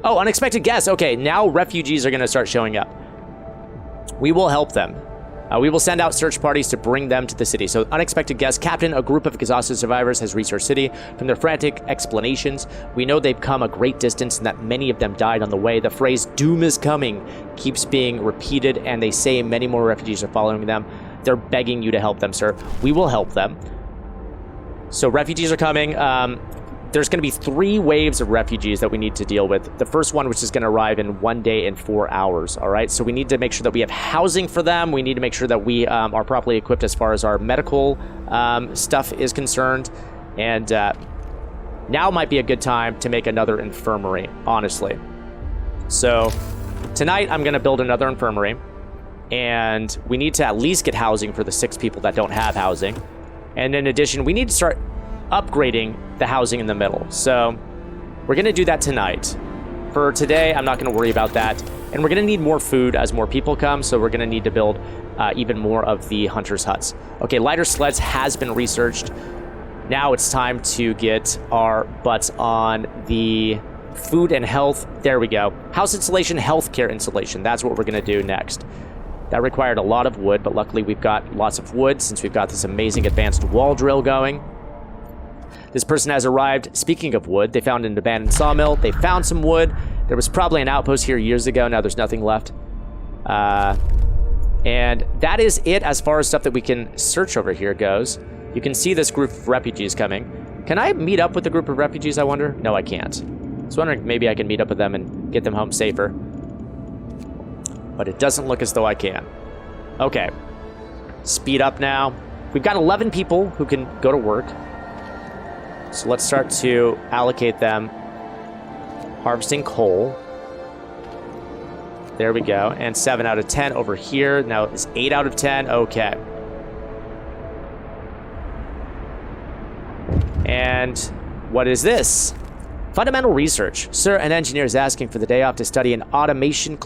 Oh, unexpected guests. Okay, now refugees are going to start showing up. We will help them. We will send out search parties to bring them to the city. So, unexpected guests. Captain, a group of exhausted survivors has reached our city. From their frantic explanations, we know they've come a great distance and that many of them died on the way. The phrase, doom is coming, keeps being repeated, and they say many more refugees are following them. They're begging you to help them, sir. We will help them. So, refugees are coming. There's going to be 3 waves of refugees that we need to deal with. The first one, which is going to arrive in 1 day and 4 hours, all right? So we need to make sure that we have housing for them. We need to make sure that we are properly equipped as far as our medical stuff is concerned. And now might be a good time to make another infirmary, honestly. So tonight, I'm going to build another infirmary. And we need to at least get housing for the 6 people that don't have housing. And in addition, we need to start upgrading the housing in the middle. So we're going to do that tonight. For today, I'm not going to worry about that. And we're going to need more food as more people come, so we're going to need to build even more of the hunters' huts. Okay, lighter sleds has been researched. Now it's time to get our butts on the food and health. There we go. House insulation, healthcare insulation. That's what we're going to do next. That required a lot of wood, but luckily we've got lots of wood since we've got this amazing advanced wall drill going. This person has arrived. Speaking of wood, they found an abandoned sawmill. They found some wood. There was probably an outpost here years ago. Now there's nothing left. And that is it as far as stuff that we can search over here goes. You can see this group of refugees coming. Can I meet up with the group of refugees, I wonder? No, I can't. I was wondering if maybe I can meet up with them and get them home safer. But it doesn't look as though I can. Okay. Speed up now. We've got 11 people who can go to work. So let's start to allocate them. Harvesting coal. There we go. And 7 out of 10 over here. Now it's 8 out of 10. Okay. And what is this? Fundamental research. Sir, an engineer is asking for the day off to study an automatons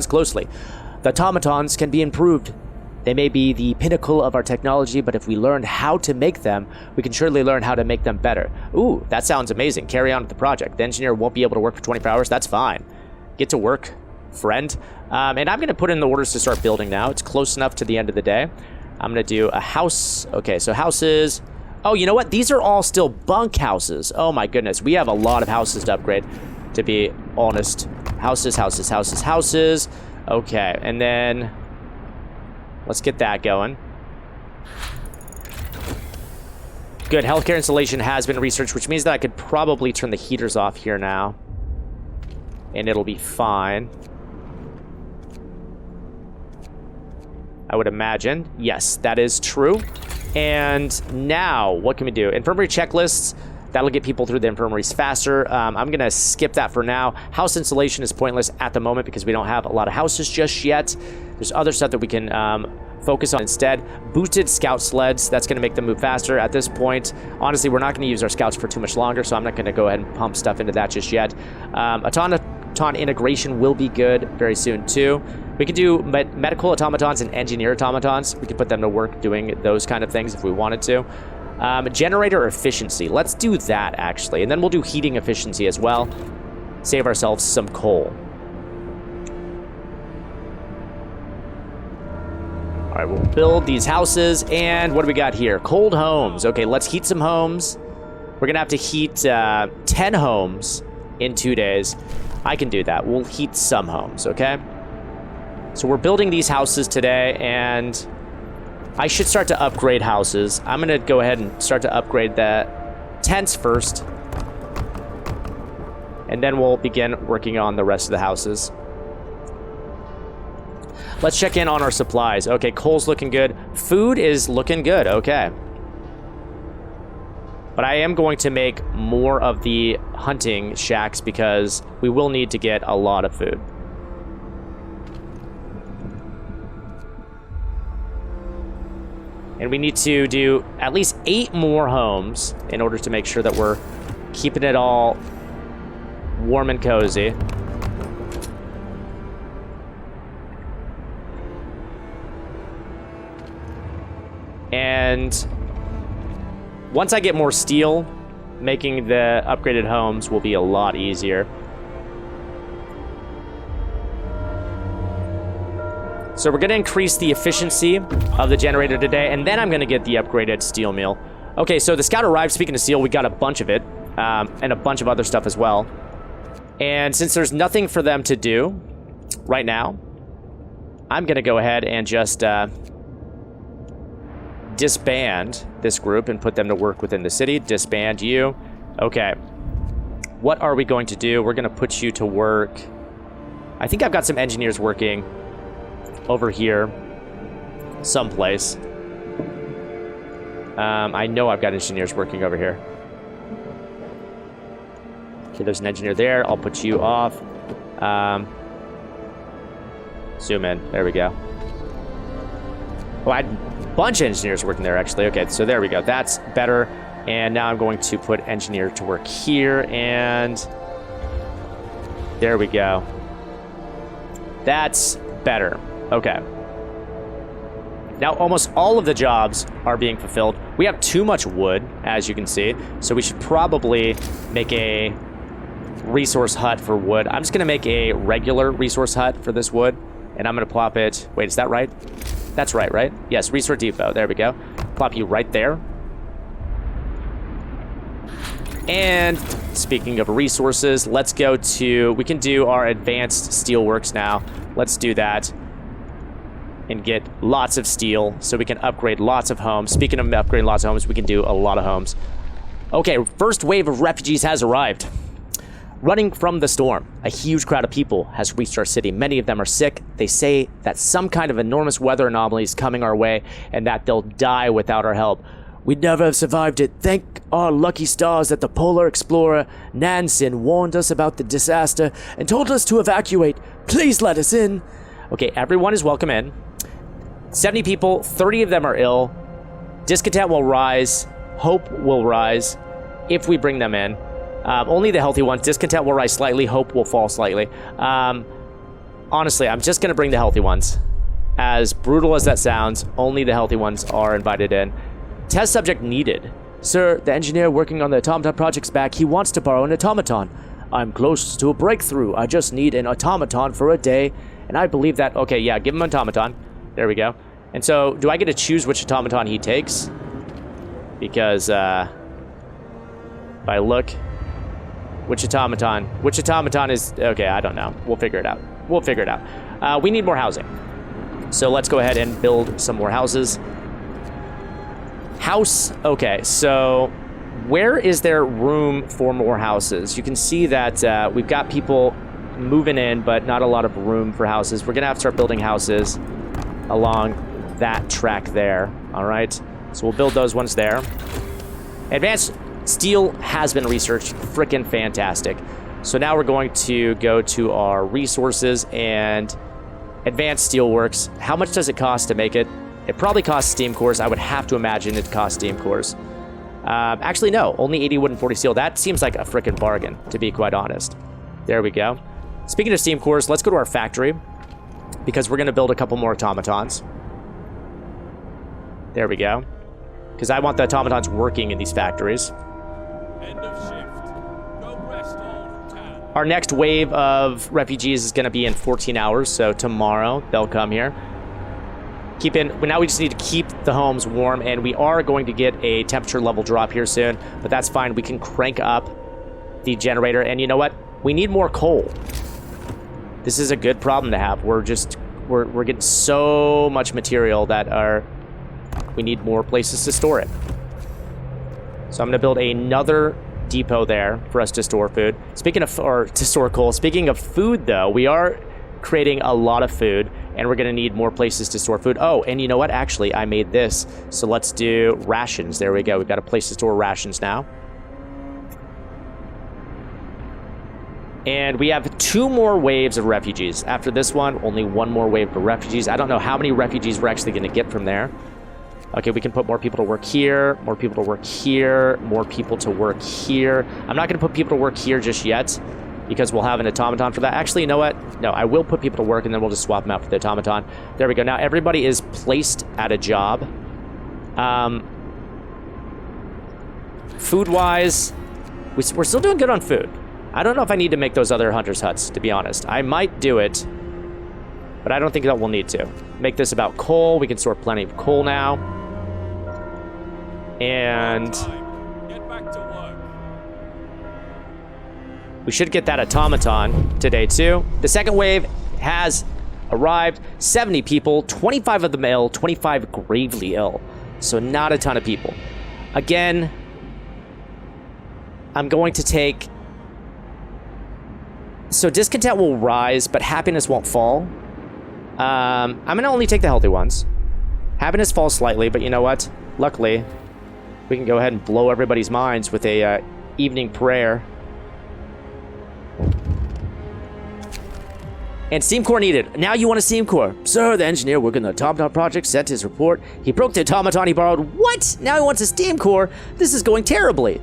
closely. The automatons can be improved. They may be the pinnacle of our technology, but if we learn how to make them, we can surely learn how to make them better. Ooh, that sounds amazing. Carry on with the project. The engineer won't be able to work for 24 hours. That's fine. Get to work, friend. And I'm going to put in the orders to start building now. It's close enough to the end of the day. I'm going to do a house. Okay, so houses. Oh, you know what? These are all still bunk houses. Oh, my goodness. We have a lot of houses to upgrade, to be honest. Houses, houses, houses, houses. Okay, and then let's get that going. Good. Healthcare installation has been researched, which means that I could probably turn the heaters off here now. And it'll be fine. I would imagine. Yes, that is true. And now, what can we do? Infirmary checklists. That'll get people through the infirmaries faster. I'm going to skip that for now. House insulation is pointless at the moment because we don't have a lot of houses just yet. There's other stuff that we can focus on instead. Boosted scout sleds. That's going to make them move faster. At this point, honestly, we're not going to use our scouts for too much longer, so I'm not going to go ahead and pump stuff into that just yet. Automaton integration will be good very soon, too. We can do medical automatons and engineer automatons. We can put them to work doing those kind of things if we wanted to. Generator efficiency. Let's do that, actually. And then we'll do heating efficiency as well. Save ourselves some coal. All right, we'll build these houses. And what do we got here? Cold homes. Okay, let's heat some homes. We're going to have to heat 10 homes in 2 days. I can do that. We'll heat some homes, okay? So we're building these houses today, and I should start to upgrade houses. I'm going to go ahead and start to upgrade the tents first. And then we'll begin working on the rest of the houses. Let's check in on our supplies. Okay, coal's looking good. Food is looking good. Okay. But I am going to make more of the hunting shacks because we will need to get a lot of food. And we need to do at least 8 more homes in order to make sure that we're keeping it all warm and cozy. And once I get more steel, making the upgraded homes will be a lot easier. So we're going to increase the efficiency of the generator today, and then I'm going to get the upgraded steel mill. Okay, so the scout arrived. Speaking of steel, we got a bunch of it, and a bunch of other stuff as well. And since there's nothing for them to do right now, I'm going to go ahead and just disband this group and put them to work within the city. Disband you. Okay. What are we going to do? We're going to put you to work. I think I've got some engineers working over here someplace. I know I've got engineers working over here. Okay, there's an engineer there. I'll put you off. Zoom in. There we go. Oh, I had a bunch of engineers working there, actually. Okay, so there we go. That's better. And now I'm going to put engineer to work here, and there we go. That's better. Okay. Now, almost all of the jobs are being fulfilled. We have too much wood, as you can see, so we should probably make a resource hut for wood. I'm just going to make a regular resource hut for this wood, and I'm going to plop it... Wait, is that right? That's right, right? Yes, resource depot. There we go. Plop you right there. And speaking of resources, let's go to... We can do our advanced steelworks now. Let's do that. And get lots of steel so we can upgrade lots of homes. Speaking of upgrading lots of homes, we can do a lot of homes. Okay, first wave of refugees has arrived. Running from the storm, a huge crowd of people has reached our city. Many of them are sick. They say that some kind of enormous weather anomaly is coming our way and that they'll die without our help. We'd never have survived it. Thank our lucky stars that the polar explorer Nansen warned us about the disaster and told us to evacuate. Please let us in. Okay, everyone is welcome in. 70 people, 30 of them are ill. Discontent will rise. Hope will rise if we bring them in. Only the healthy ones. Discontent will rise slightly. Hope will fall slightly. Honestly, I'm just going to bring the healthy ones. As brutal as that sounds, only the healthy ones are invited in. Test subject needed. Sir, the engineer working on the automaton project's back. He wants to borrow an automaton. I'm close to a breakthrough. I just need an automaton for a day. And I believe that... Okay, yeah, give him an automaton. There we go. And so, do I get to choose which automaton he takes? Because, if I look... Which automaton is... Okay, I don't know. We'll figure it out. We'll figure it out. We need more housing. So let's go ahead and build some more houses. House. Okay, so where is there room for more houses? You can see that we've got people moving in, but not a lot of room for houses. We're going to have to start building houses along that track there. All right, so we'll build those ones there. Advanced steel has been researched. Frickin' fantastic. So now we're going to go to our resources and advanced steelworks. How much does it cost to make it? It probably costs steam cores. I would have to imagine it costs steam cores. Actually, no. Only 80 wood and 40 steel. That seems like a frickin' bargain, to be quite honest. There we go. Speaking of steam cores, let's go to our factory, because we're going to build a couple more automatons. There we go. Because I want the automatons working in these factories. End of shift. Go rest all who can. Our next wave of refugees is going to be in 14 hours, so tomorrow they'll come here. Now we just need to keep the homes warm, and we are going to get a temperature level drop here soon, but that's fine. We can crank up the generator, and you know what? We need more coal. This is a good problem to have. We're getting so much material that we need more places to store it. So I'm going to build another depot there for us to store food. To store coal. Speaking of food, though, we are creating a lot of food, and we're going to need more places to store food. Oh, and you know what? Actually, I made this. So let's do rations. There we go. We've got a place to store rations now. And we have 2 more waves of refugees. After this one, only 1 more wave of refugees. I don't know how many refugees we're actually going to get from there. Okay, we can put more people to work here, more people to work here, more people to work here. I'm not going to put people to work here just yet, because we'll have an automaton for that. Actually, you know what? No, I will put people to work, and then we'll just swap them out for the automaton. There we go. Now everybody is placed at a job. Food-wise, we're still doing good on food. I don't know if I need to make those other hunters' huts, to be honest. I might do it. But I don't think that we'll need to. Make this about coal. We can store plenty of coal now. And Get back to work. we should get that automaton today too. The second wave has arrived. 70 people, 25 of them ill, 25 gravely ill. So not a ton of people. Again, I'm going to take... So discontent will rise, but happiness won't fall. I'm going to only take the healthy ones. Happiness falls slightly, but you know what? Luckily, we can go ahead and blow everybody's minds with a evening prayer. And Steam Core needed. Now you want a Steam Core. Sir, the engineer working on the automaton project sent his report. He broke the automaton he borrowed. What? Now he wants a Steam Core? This is going terribly.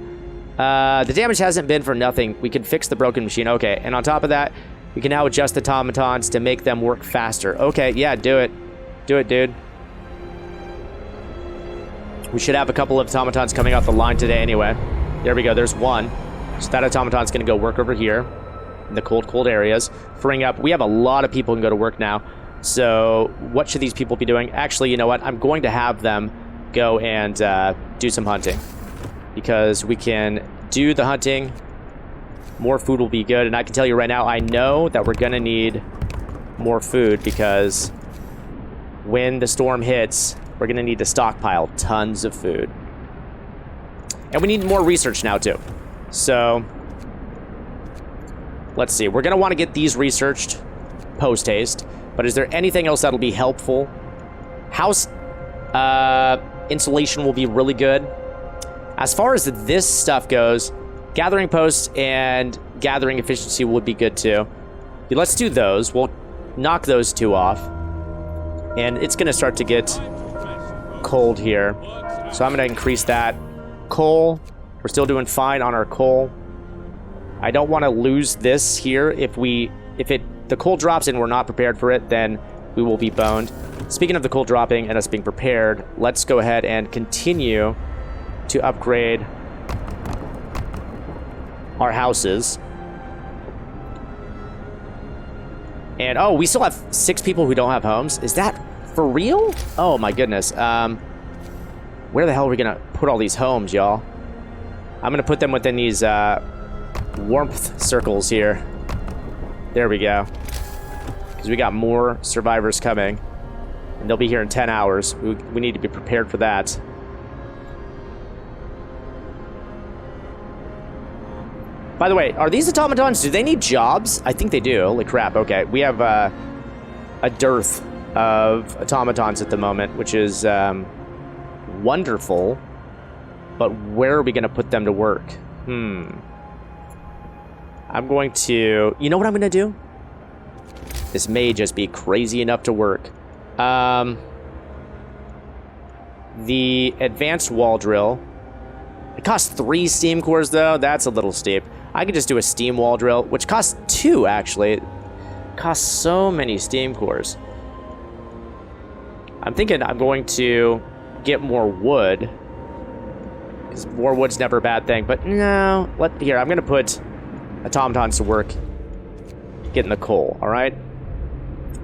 The damage hasn't been for nothing. We can fix the broken machine. Okay, and on top of that, we can now adjust the automatons to make them work faster. Okay, yeah, do it. Do it, dude. We should have a couple of automatons coming off the line today anyway. There we go, there's one. So that automaton's gonna go work over here in the cold areas. Freeing up, we have a lot of people who can go to work now. So what should these people be doing? Actually, you know what? I'm going to have them go and do some hunting. Because we can do the hunting. More food will be good. And I can tell you right now, I know that we're gonna need more food because when the storm hits, we're gonna need to stockpile tons of food. And we need more research now too. So let's see. We're gonna want to get these researched post-haste. But is there anything else that'll be helpful? House insulation will be really good. As far as this stuff goes, gathering posts and gathering efficiency would be good too. Let's do those. We'll knock those two off. And it's gonna start to get cold here. So I'm gonna increase that. Coal, we're still doing fine on our coal. I don't want to lose this here. If the coal drops and we're not prepared for it, then we will be boned. Speaking of the coal dropping and us being prepared, let's go ahead and continue to upgrade our houses. And oh, we still have 6 people who don't have homes. Is that for real? Oh my goodness. Where the hell are we gonna put all these homes, y'all? I'm gonna put them within these warmth circles here. There we go. Because we got more survivors coming. And they'll be here in 10 hours. We need to be prepared for that. By the way, are these automatons, do they need jobs? I think they do. Holy crap, okay. We have a dearth of automatons at the moment, which is wonderful. But where are we going to put them to work? I'm going to... You know what I'm going to do? This may just be crazy enough to work. The advanced wall drill. It costs 3 steam cores, though. That's a little steep. I could just do a steam wall drill, which costs 2, actually. It costs so many steam cores. I'm thinking I'm going to get more wood. Because more wood's never a bad thing. But no, here, I'm going to put automatons to work getting the coal, all right?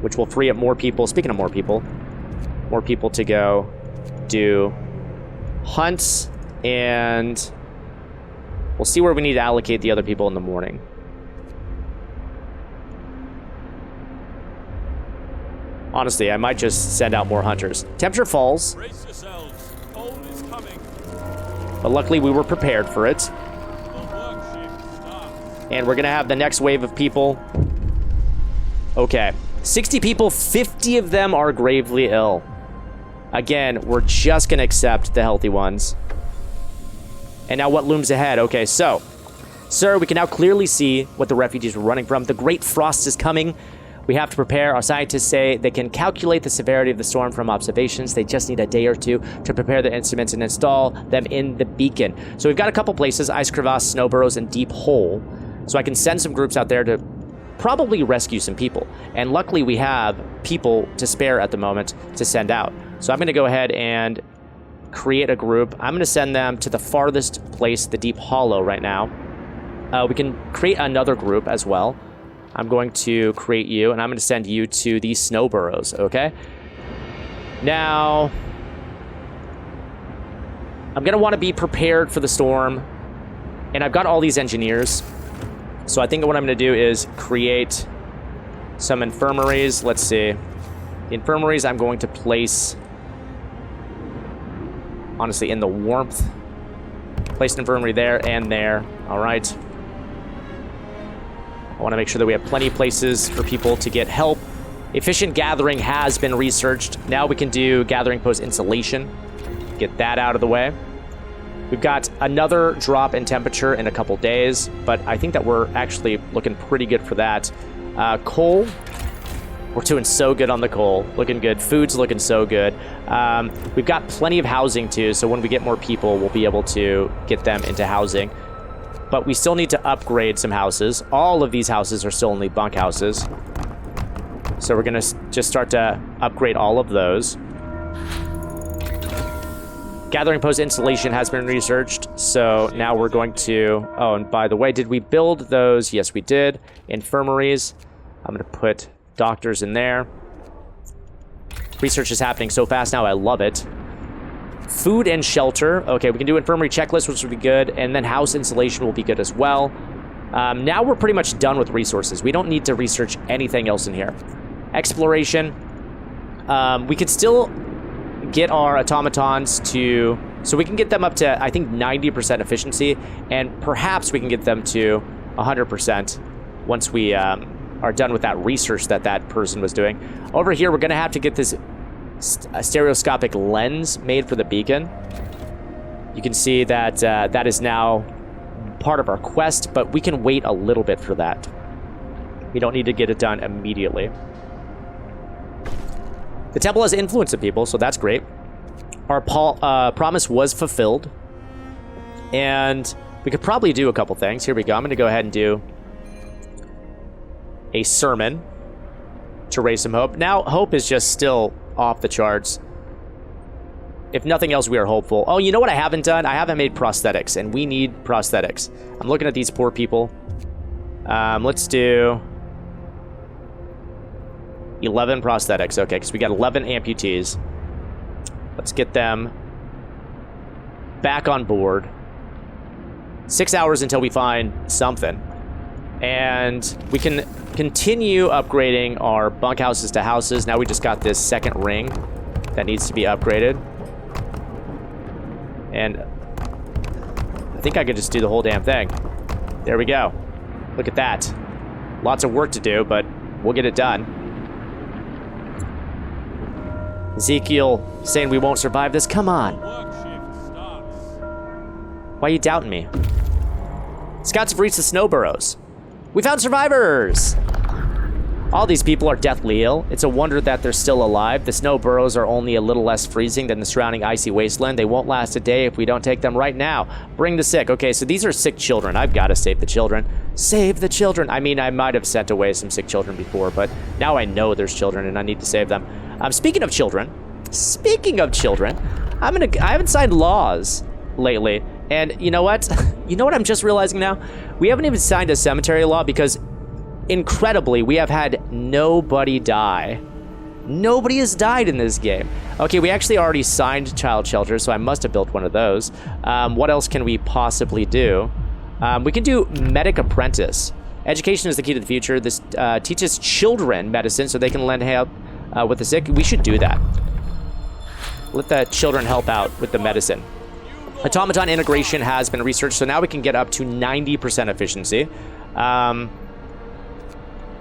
Which will free up more people. Speaking of more people to go do hunts, and we'll see where we need to allocate the other people in the morning. Honestly, I might just send out more hunters. Temperature falls. Brace yourselves. Cold is coming. But luckily we were prepared for it. The work shift starts. And we're gonna have the next wave of people. Okay. 60 people, 50 of them are gravely ill. Again, we're just gonna accept the healthy ones. And now what looms ahead? Okay, so, sir, we can now clearly see what the refugees were running from. The Great Frost is coming. We have to prepare. Our scientists say they can calculate the severity of the storm from observations. They just need a day or two to prepare the instruments and install them in the beacon. So we've got a couple places, Ice Crevasse, Snow Burrows, and Deep Hole. So I can send some groups out there to probably rescue some people. And luckily we have people to spare at the moment to send out. So I'm going to go ahead and create a group. I'm going to send them to the farthest place, the Deep Hollow right now. We can create another group as well. I'm going to create you, and I'm going to send you to the snow burrows, okay? Now, I'm going to want to be prepared for the storm, and I've got all these engineers, so I think what I'm going to do is create some infirmaries. Let's see. The infirmaries I'm going to place, honestly, in the warmth. Place an infirmary there and there. All right. I want to make sure that we have plenty of places for people to get help. Efficient gathering has been researched. Now we can do gathering post insulation. Get that out of the way. We've got another drop in temperature in a couple days, but I think that we're actually looking pretty good for that. Coal. We're doing so good on the coal. Looking good. Food's looking so good. We've got plenty of housing, too, so when we get more people, we'll be able to get them into housing. But we still need to upgrade some houses. All of these houses are still only bunk houses. So we're going to just start to upgrade all of those. Gathering post installation has been researched. So now we're going to... Oh, and by the way, did we build those? Yes, we did. Infirmaries. I'm going to put doctors in there. Research is happening so fast now. I love it. Food and shelter. Okay, we can do infirmary checklist, which will be good. And then house insulation will be good as well. Now we're pretty much done with resources. We don't need to research anything else in here. Exploration. We could still get our automatons to... So we can get them up to, I think, 90% efficiency. And perhaps we can get them to 100% once we are done with that research that person was doing. Over here, we're going to have to get this stereoscopic lens made for the beacon. You can see that that is now part of our quest, but we can wait a little bit for that. We don't need to get it done immediately. The temple has influence of people, so that's great. Our promise was fulfilled, and we could probably do a couple things. Here we go. I'm going to go ahead and do a sermon to raise some hope. Now, hope is just still off the charts. If nothing else, we are hopeful. Oh, you know what I haven't done? I haven't made prosthetics, and we need prosthetics. I'm looking at these poor people. Let's do 11 prosthetics. Okay, because we got 11 amputees. Let's get them back on board. 6 hours until we find something. And we can continue upgrading our bunkhouses to houses. Now we just got this second ring that needs to be upgraded. And I think I could just do the whole damn thing. There we go. Look at that. Lots of work to do, but we'll get it done. Ezekiel saying we won't survive this. Come on. Why are you doubting me? Scouts have reached the snow burrows. We found survivors! All these people are deathly ill. It's a wonder that they're still alive. The snow burrows are only a little less freezing than the surrounding icy wasteland. They won't last a day if we don't take them right now. Bring the sick. Okay, so these are sick children. I've got to save the children. Save the children. I mean, I might have sent away some sick children before, but now I know there's children and I need to save them. Speaking of children, I haven't signed laws lately. And you know what? You know what I'm just realizing now? We haven't even signed a cemetery law because, incredibly, we have had nobody die. Nobody has died in this game. Okay, we actually already signed child shelters, so I must have built one of those. What else can we possibly do? We can do medic apprentice. Education is the key to the future. This teaches children medicine so they can lend help with the sick. We should do that. Let the children help out with the medicine. Automaton integration has been researched, so now we can get up to 90% efficiency.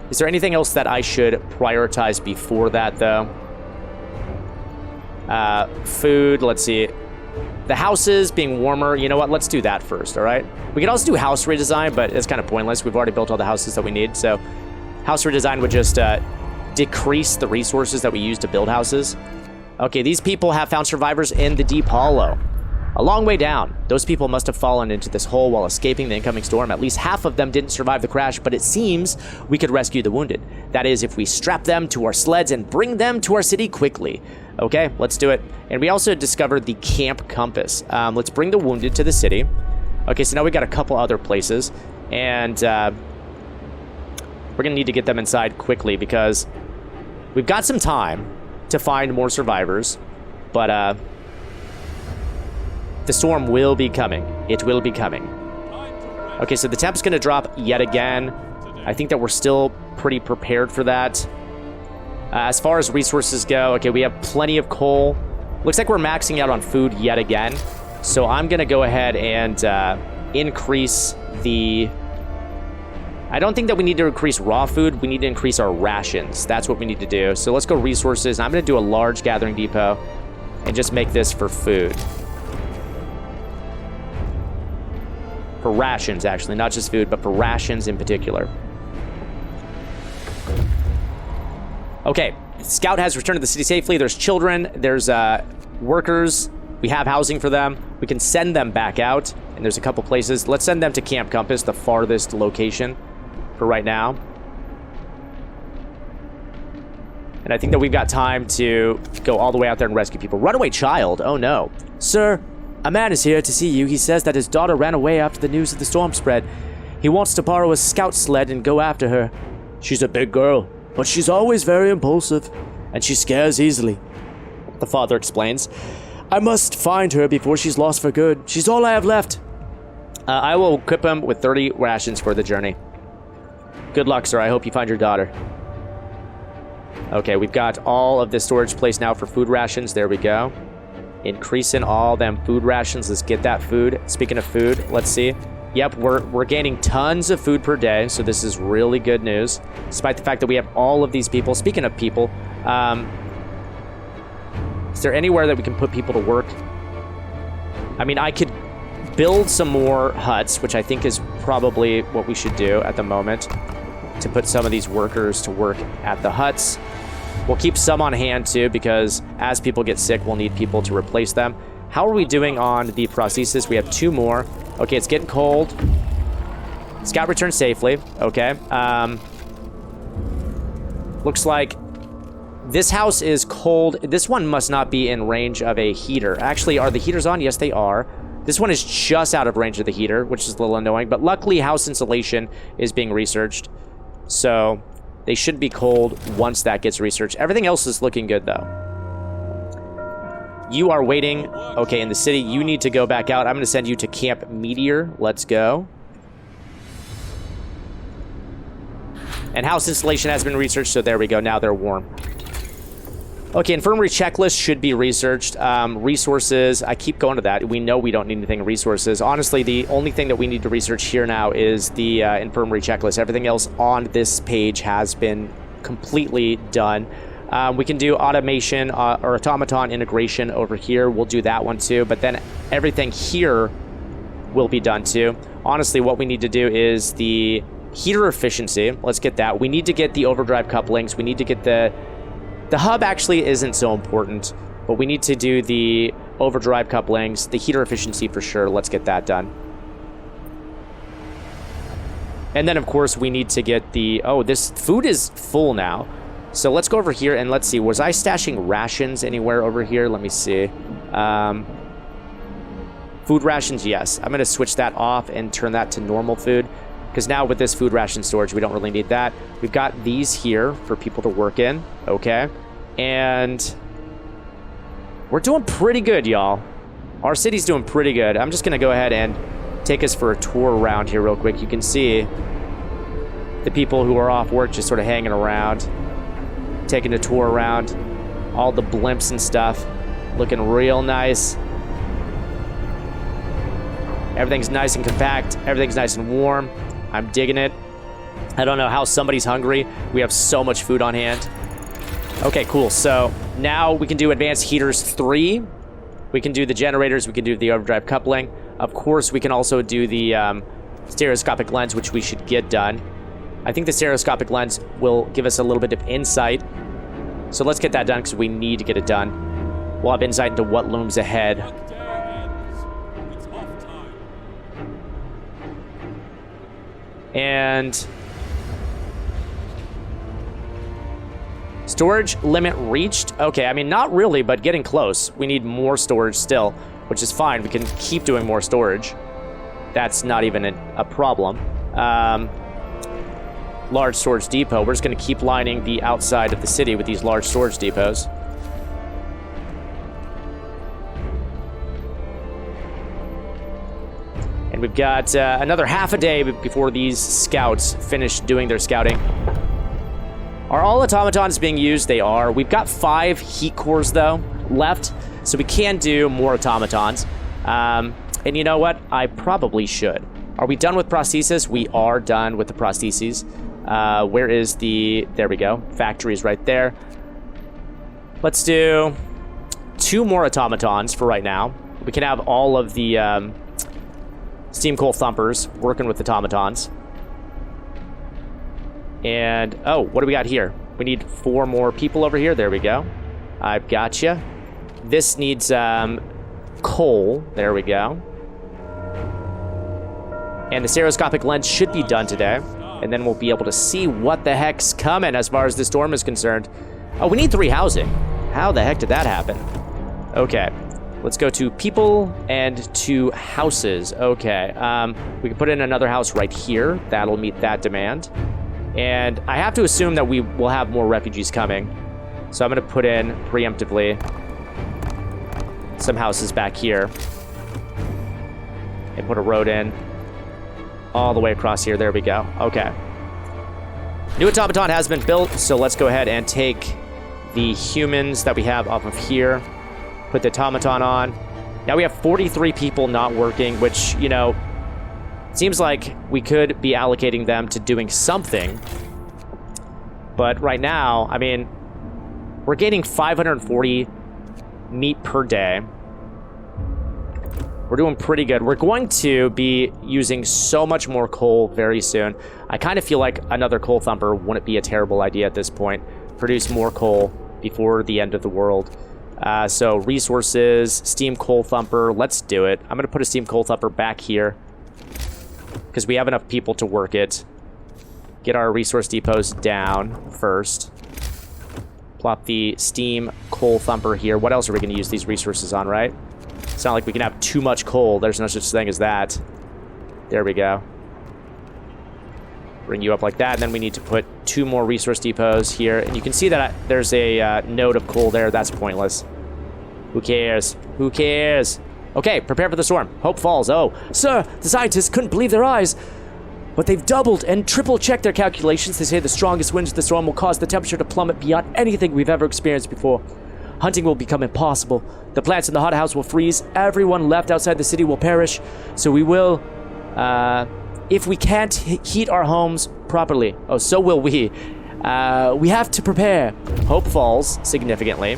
Is there anything else that I should prioritize before that, though? Food, let's see. The houses being warmer, you know what? Let's do that first, all right? We could also do house redesign, but it's kind of pointless. We've already built all the houses that we need, so house redesign would just decrease the resources that we use to build houses. Okay, these people have found survivors in the Deep Hollow. A long way down. Those people must have fallen into this hole while escaping the incoming storm. At least half of them didn't survive the crash, but it seems we could rescue the wounded. That is, if we strap them to our sleds and bring them to our city quickly. Okay, let's do it. And we also discovered the camp compass. Let's bring the wounded to the city. Okay, so now we got a couple other places. And we're going to need to get them inside quickly because we've got some time to find more survivors. But the storm will be coming. It will be coming. Okay, so the temp's going to drop yet again. I think that we're still pretty prepared for that. As far as resources go, okay, we have plenty of coal. Looks like we're maxing out on food yet again. So I'm going to go ahead and increase the... I don't think that we need to increase raw food. We need to increase our rations. That's what we need to do. So let's go resources. I'm going to do a large gathering depot and just make this for food. For rations, actually. Not just food, but for rations in particular. Okay. Scout has returned to the city safely. There's children. There's workers. We have housing for them. We can send them back out. And there's a couple places. Let's send them to Camp Compass, the farthest location for right now. And I think that we've got time to go all the way out there and rescue people. Runaway child. Oh, no. Sir, a man is here to see you. He says that his daughter ran away after the news of the storm spread. He wants to borrow a scout sled and go after her. She's a big girl, but she's always very impulsive, and she scares easily. The father explains. I must find her before she's lost for good. She's all I have left. I will equip him with 30 rations for the journey. Good luck, sir. I hope you find your daughter. Okay, we've got all of this storage place now for food rations. There we go. Increasing all them food rations. Let's get that food. Speaking of food, let's see. Yep, we're gaining tons of food per day, so this is really good news. Despite the fact that we have all of these people. Speaking of people, is there anywhere that we can put people to work? I mean, I could build some more huts, which I think is probably what we should do at the moment, to put some of these workers to work at the huts. We'll keep some on hand, too, because as people get sick, we'll need people to replace them. How are we doing on the prosthesis? We have 2 more. Okay, it's getting cold. Scout returned safely. Okay. Looks like this house is cold. This one must not be in range of a heater. Actually, are the heaters on? Yes, they are. This one is just out of range of the heater, which is a little annoying. But luckily, house insulation is being researched. So they should be cold once that gets researched. Everything else is looking good, though. You are waiting. Okay, in the city, you need to go back out. I'm going to send you to Camp Meteor. Let's go. And house installation has been researched, so there we go. Now they're warm. Okay, infirmary checklist should be researched. Resources, I keep going to that. We know we don't need anything resources. Honestly, the only thing that we need to research here now is the infirmary checklist. Everything else on this page has been completely done. We can do automation or automaton integration over here. We'll do that one too. But then everything here will be done too. Honestly, what we need to do is the heater efficiency. Let's get that. We need to get the overdrive couplings. We need to get the hub actually isn't so important, but we need to do the overdrive couplings, the heater efficiency for sure. Let's get that done. And then, of course, we need to get the... Oh, this food is full now. So let's go over here and let's see. Was I stashing rations anywhere over here? Let me see. Food rations, yes. I'm going to switch that off and turn that to normal food. Because now with this food ration storage, we don't really need that. We've got these here for people to work in. Okay. And we're doing pretty good, y'all. Our city's doing pretty good. I'm just going to go ahead and take us for a tour around here real quick. You can see the people who are off work just sort of hanging around, taking a tour around. All the blimps and stuff looking real nice. Everything's nice and compact. Everything's nice and warm. I'm digging it. I don't know how somebody's hungry. We have so much food on hand. Okay, cool. So now we can do advanced heaters 3. We can do the generators. We can do the overdrive coupling. Of course, we can also do the stereoscopic lens, which we should get done. I think the stereoscopic lens will give us a little bit of insight. So let's get that done because we need to get it done. We'll have insight into what looms ahead. It's off time. And storage limit reached. Okay, I mean, not really, but getting close. We need more storage still, which is fine. We can keep doing more storage. That's not even a problem. large storage depot. We're just going to keep lining the outside of the city with these large storage depots. And we've got another half a day before these scouts finish doing their scouting. Are all automatons being used? They are. We've got 5 heat cores, though, left, so we can do more automatons. And you know what? I probably should. Are we done with prosthesis? We are done with the prostheses. Where is the... There we go. Factory is right there. Let's do 2 more automatons for right now. We can have all of the steam coal thumpers working with automatons. And, oh, what do we got here? We need 4 more people over here. There we go. I've got you. This needs coal. There we go. And the stereoscopic lens should be done today. And then we'll be able to see what the heck's coming as far as the storm is concerned. Oh, we need 3 housing. How the heck did that happen? Okay. Let's go to people and to houses. Okay. We can put in another house right here. That'll meet that demand. And I have to assume that we will have more refugees coming. So I'm going to put in, preemptively, some houses back here. And put a road in. All the way across here. There we go. Okay. New automaton has been built, so let's go ahead and take the humans that we have off of here. Put the automaton on. Now we have 43 people not working, which, you know... Seems like we could be allocating them to doing something. But right now, I mean, we're gaining 540 meat per day. We're doing pretty good. We're going to be using so much more coal very soon. I kind of feel like another coal thumper wouldn't be a terrible idea at this point. Produce more coal before the end of the world. So resources, steam coal thumper, let's do it. I'm going to put a steam coal thumper back here, because we have enough people to work it. Get our resource depots down first. Plop the steam coal thumper here. What else are we going to use these resources on, right? It's not like we can have too much coal. There's no such thing as that. There we go. Bring you up like that. And then we need to put 2 more resource depots here. And you can see that there's a node of coal there. That's pointless. Who cares? Who cares? Okay, prepare for the storm. Hope falls. Oh, sir, the scientists couldn't believe their eyes. But they've doubled and triple-checked their calculations. They say the strongest winds of the storm will cause the temperature to plummet beyond anything we've ever experienced before. Hunting will become impossible. The plants in the hothouse will freeze. Everyone left outside the city will perish. So we will, if we can't heat our homes properly, oh, so will we. We have to prepare. Hope falls significantly.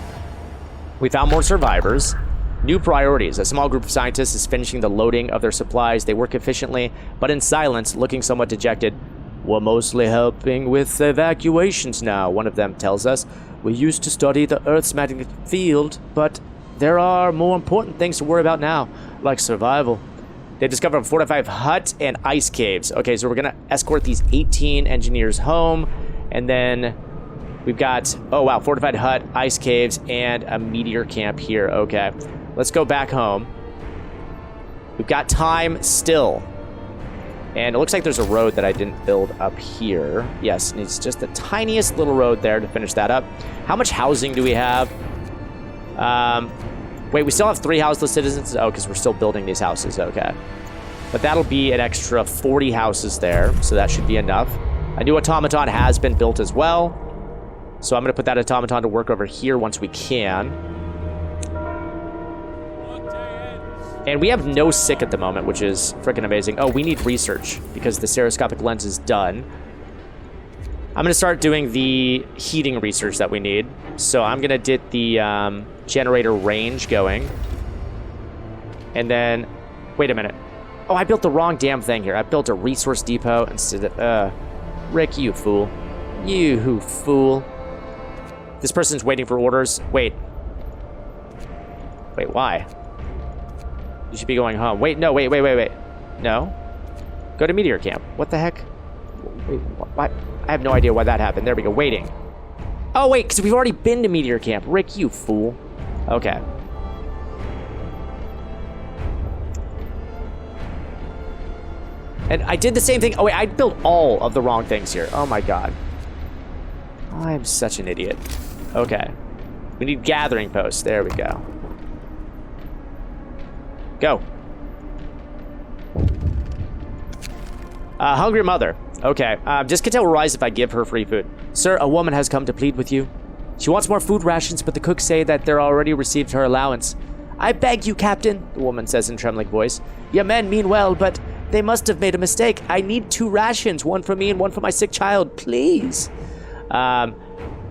We found more survivors. New priorities. A small group of scientists is finishing the loading of their supplies. They work efficiently, but in silence, looking somewhat dejected. We're mostly helping with evacuations now, one of them tells us. We used to study the Earth's magnetic field, but there are more important things to worry about now, like survival. They discovered a fortified hut and ice caves. Okay, so we're going to escort these 18 engineers home, and then we've got, oh wow, fortified hut, ice caves, and a meteor camp here. Okay. Let's go back home. We've got time still. And it looks like there's a road that I didn't build up here. Yes, it's just the tiniest little road there to finish that up. How much housing do we have? Wait, we still have 3 houseless citizens? Oh, because we're still building these houses. Okay. But that'll be an extra 40 houses there, so that should be enough. A new automaton has been built as well. So I'm going to put that automaton to work over here once we can. And we have no sick at the moment, which is freaking amazing. Oh, we need research because the stereoscopic lens is done. I'm going to start doing the heating research that we need. So I'm going to get the generator range going. And then, wait a minute. Oh, I built the wrong damn thing here. I built a resource depot instead of, Rick, you fool. You fool. This person's waiting for orders. Wait, why? You should be going home. Wait, no, wait. No? Go to meteor camp. What the heck? Wait, what? I have no idea why that happened. There we go, waiting. Oh, wait, because we've already been to meteor camp. Rick, you fool. Okay. And I did the same thing. Oh, wait, I built all of the wrong things here. Oh, my God. I'm such an idiot. Okay. We need gathering posts. There we go. Go. Hungry mother. Okay. Discontent will rise if I give her free food. Sir, a woman has come to plead with you. She wants more food rations, but the cooks say that they're already received her allowance. I beg you, Captain, the woman says in trembling voice. Your men mean well, but they must have made a mistake. I need 2 rations, one for me and one for my sick child, please. I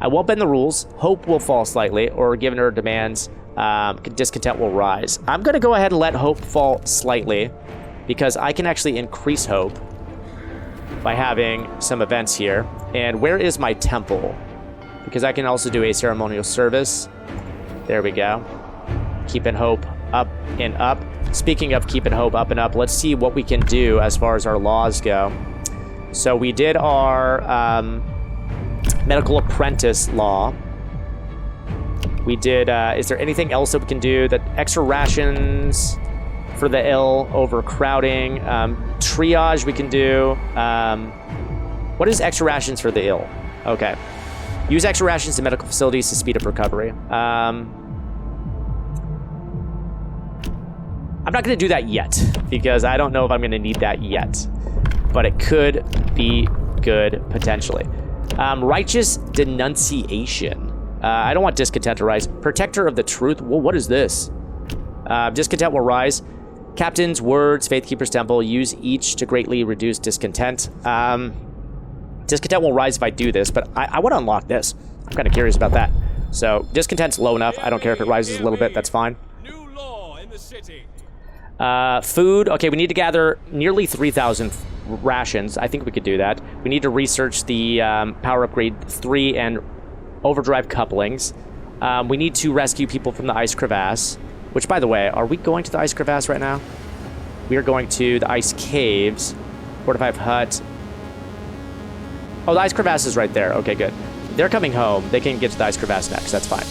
won't bend the rules. Hope will fall slightly, or given her demands, discontent will rise. I'm going to go ahead and let hope fall slightly, because I can actually increase hope by having some events here. And where is my temple? Because I can also do a ceremonial service. There we go. Keeping hope up and up. Speaking of keeping hope up and up, let's see what we can do as far as our laws go. So we did our medical apprentice law. We did, is there anything else that we can do? That extra rations for the ill, overcrowding, triage we can do. What is extra rations for the ill? Okay. Use extra rations in medical facilities to speed up recovery. I'm not going to do that yet, because I don't know if I'm going to need that yet. But it could be good, potentially. Righteous denunciation. I don't want discontent to rise. Protector of the truth. Well, what is this? Discontent will rise. Captain's words, Faithkeeper's temple. Use each to greatly reduce discontent. Discontent will rise if I do this, but I want to unlock this. I'm kind of curious about that. So, discontent's low enough. I don't care if it rises a little bit. That's fine. New law in the city. Food. Okay, we need to gather nearly 3,000 rations. I think we could do that. We need to research the power upgrade 3 and overdrive couplings. We need to rescue people from the ice crevasse. Which, by the way, are we going to the ice crevasse right now? We are going to the ice caves. 45 hut. Oh, the ice crevasse is right there. Okay, good. They're coming home. They can get to the ice crevasse next. That's fine.